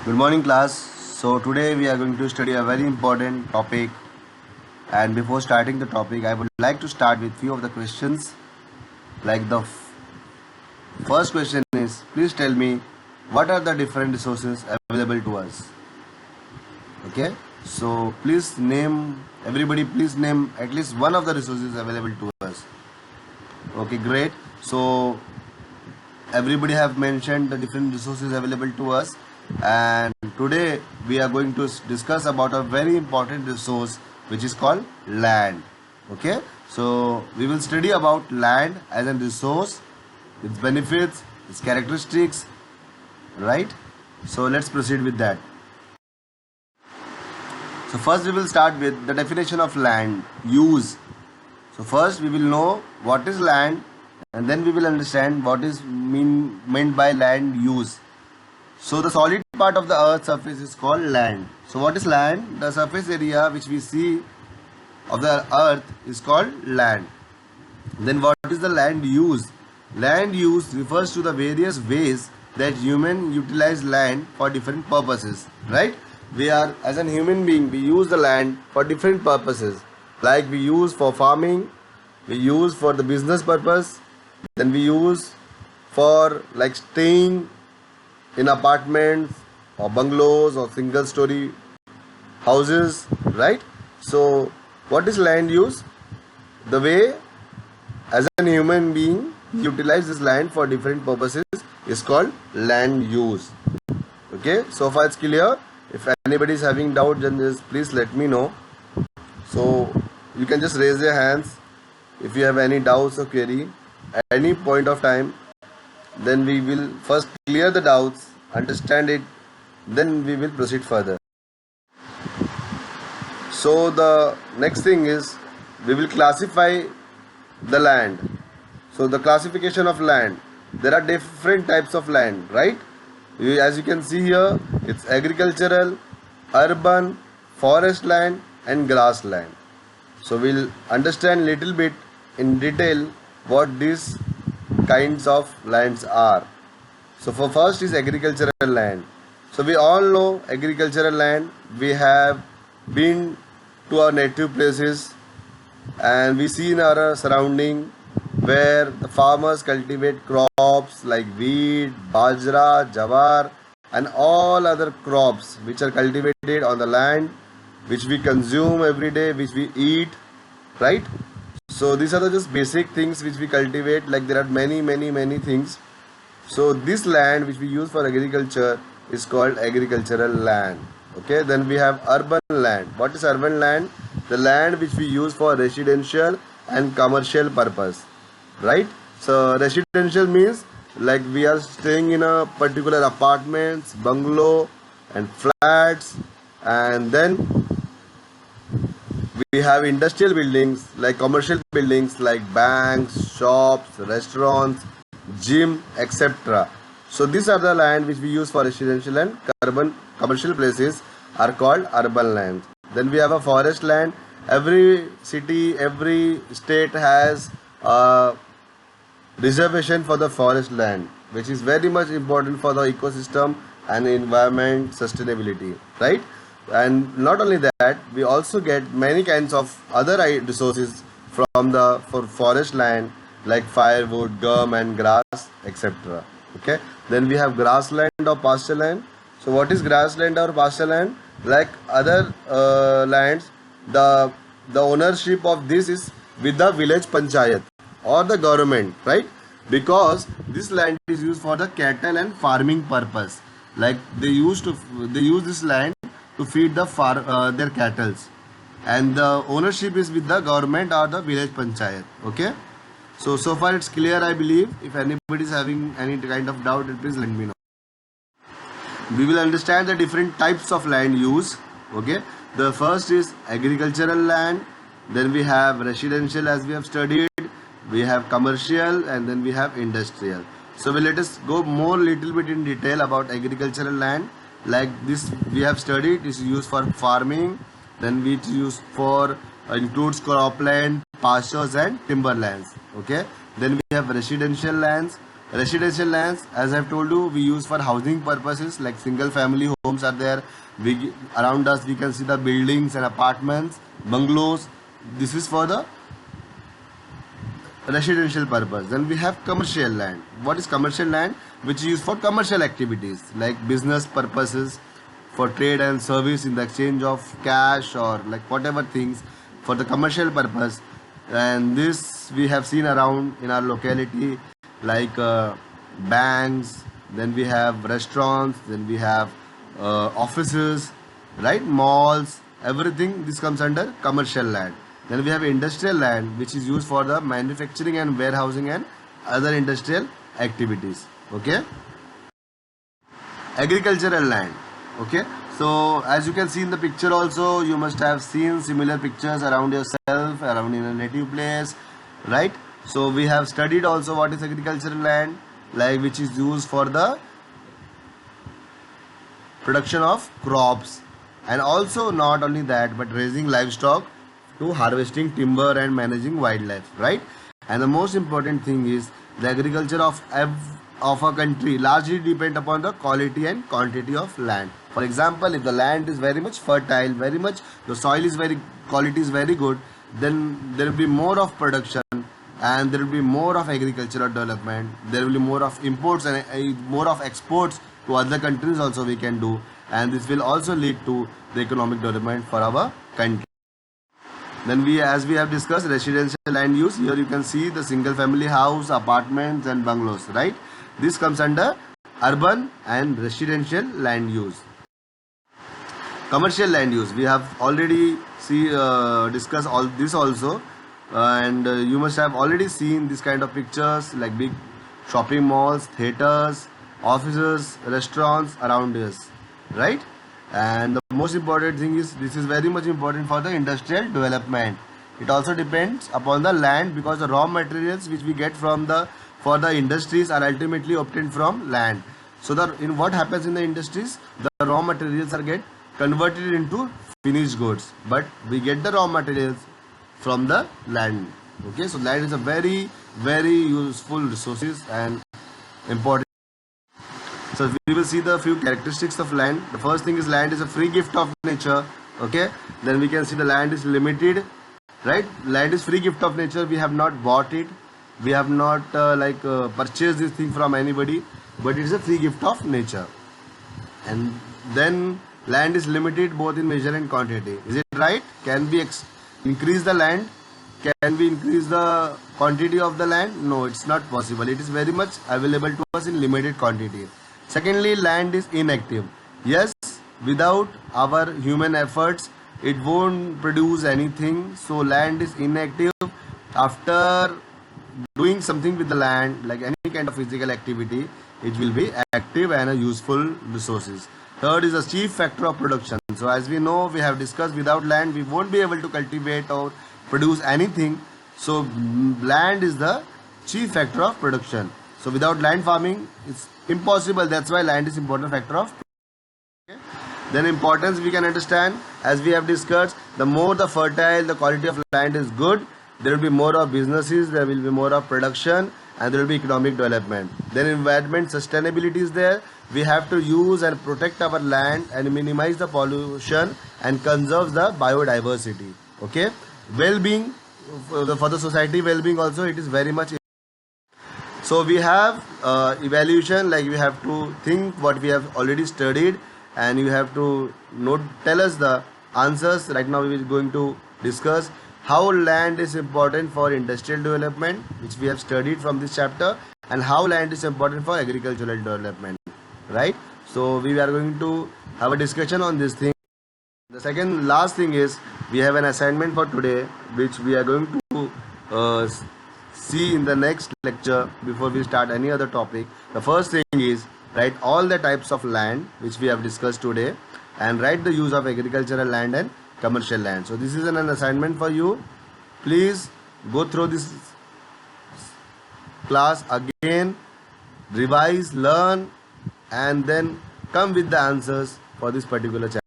Good morning, class. So, today we are going to study a very important topic. And before starting the topic, I would like to start with few of the questions. Like the first question is, please tell me what are the different resources available to us? Okay. So, please name everybody. Please name at least one of the resources available to us. Okay, great. So, everybody have mentioned the different resources available to us, and today we are going to discuss about a very important resource which is called land. Okay, so we will study about land as a resource, its benefits, its characteristics, right? So let's proceed with that. So first we will start with the definition of land use. So first we will know what is land, and then we will understand what is meant by land use. So the solid part of the earth's surface is called land. So what is land? The surface area which we see of the earth is called land. Then what is the land use? Land use refers to the various ways that human utilize land for different purposes, right? We are, as a human being, we use the land for different purposes. Like we use for farming, we use for the business purpose, then we use for like staying in apartments or bungalows or single story houses, right? So what is land use? The way as an human being utilize this land for different purposes is called land use. Okay, so far it's clear. If anybody is having doubt, then just please let me know. So you can just raise your hands if you have any doubts or query at any point of time. Then we will first clear the doubts, understand it, then we will proceed further. So the next thing is we will classify the land. So the classification of land, there are different types of land, right? As you can see here, it's agricultural, urban, forest land and grassland. So we'll understand little bit in detail what these kinds of lands are. So for first is agricultural land. So we all know agricultural land. We have been to our native places and we see in our surrounding where the farmers cultivate crops like wheat, bajra, jawar and all other crops which are cultivated on the land, which we consume every day, which we eat, right? So these are the just basic things which we cultivate. Like there are many things. So this land which we use for agriculture is called agricultural land. Okay, then we have urban land. What is urban land? The land which we use for residential and commercial purpose, right? So residential means like we are staying in a particular apartments, bungalow and flats, and then we have industrial buildings like commercial buildings like banks, shops, restaurants, gym, etc. So these are the land which we use for residential and urban commercial places are called urban lands. Then we have a forest land. Every city, every state has a reservation for the forest land, which is very much important for the ecosystem and environment sustainability, right? And not only that, we also get many kinds of other resources from the forest land like firewood, gum and grass, etc. Okay, then we have grassland or pasture land. So what is grassland or pasture land? Like other lands, the ownership of this is with the village panchayat or the government, right? Because this land is used for the cattle and farming purpose. Like they use this land to feed their cattle, and the ownership is with the government or the village panchayat. Okay, so far it's clear, I believe. If anybody is having any kind of doubt, please let me know. We will understand the different types of land use. Okay, the first is agricultural land, then we have residential as we have studied, we have commercial, and then we have industrial. So let us go more little bit in detail about agricultural land. Like this we have studied is used for farming, then we use for includes cropland, pastures and timberlands. Okay, then we have residential lands. Residential lands, as I've told you, we use for housing purposes, like single family homes are there. Around us we can see the buildings and apartments, bungalows. This is for the residential purpose. Then we have commercial land. What is commercial land? Which is used for commercial activities like business purposes, for trade and service in the exchange of cash or like whatever things for the commercial purpose. And this we have seen around in our locality, like banks, then we have restaurants, then we have offices, right, malls, everything. This comes under commercial land. Then we have industrial land, which is used for the manufacturing and warehousing and other industrial activities. Okay. Agricultural land. Okay. So as you can see in the picture also, you must have seen similar pictures around yourself, around in a native place, right? So we have studied also what is agricultural land, like which is used for the production of crops, and also not only that but raising livestock, to harvesting timber and managing wildlife, right? And the most important thing is the agriculture of a country largely depend upon the quality and quantity of land. For example, if the land is very much fertile, very much the soil is very quality is very good, then there will be more of production and there will be more of agricultural development. There will be more of imports and more of exports to other countries also we can do, and this will also lead to the economic development for our country. Then as we have discussed residential land use, here you can see the single family house, apartments and bungalows, right? This comes under urban and residential land use. Commercial land use, we have already discussed all this also, and you must have already seen this kind of pictures like big shopping malls, theaters, offices, restaurants around us, right? And the most important thing is this is very much important for the industrial development. It also depends upon the land, because the raw materials which we get from for the industries are ultimately obtained from land. So in what happens in the industries, the raw materials are get converted into finished goods, but we get the raw materials from the land. Okay, so land is a very useful resources and important. So we will see the few characteristics of land. The first thing is land is a free gift of nature. Okay, then we can see the land is limited, right? Land is free gift of nature. We have not bought it, we have not purchased this thing from anybody, but it is a free gift of nature. And then land is limited both in measure and quantity. Is it right? Can we increase the land? Can we increase the quantity of the land? No, it's not possible. It is very much available to us in limited quantity. Secondly, land is inactive. Yes, without our human efforts, it won't produce anything. So land is inactive. After doing something with the land, like any kind of physical activity, it will be active and a useful resources. Third is the chief factor of production. So as we know, we have discussed, without land we won't be able to cultivate or produce anything. So land is the chief factor of production. So without land farming, it's impossible. That's why land is important factor of. Okay. Then importance we can understand, as we have discussed, the more the fertile, the quality of land is good, there will be more of businesses, there will be more of production, and there will be economic development. Then environment sustainability is there. We have to use and protect our land and minimize the pollution and conserve the biodiversity. Okay. Well-being, for the society well-being also, it is very much. So we have evaluation, like we have to think what we have already studied, and you have to tell us the answers. Right now we are going to discuss how land is important for industrial development, which we have studied from this chapter, and how land is important for agricultural development, right? So we are going to have a discussion on this thing. The last thing is, we have an assignment for today, which we are going to see in the next lecture before we start any other topic. The first thing is, write all the types of land which we have discussed today, and write the use of agricultural land and commercial land. So this is an assignment for you. Please go through this class again, revise, learn, and then come with the answers for this particular chapter.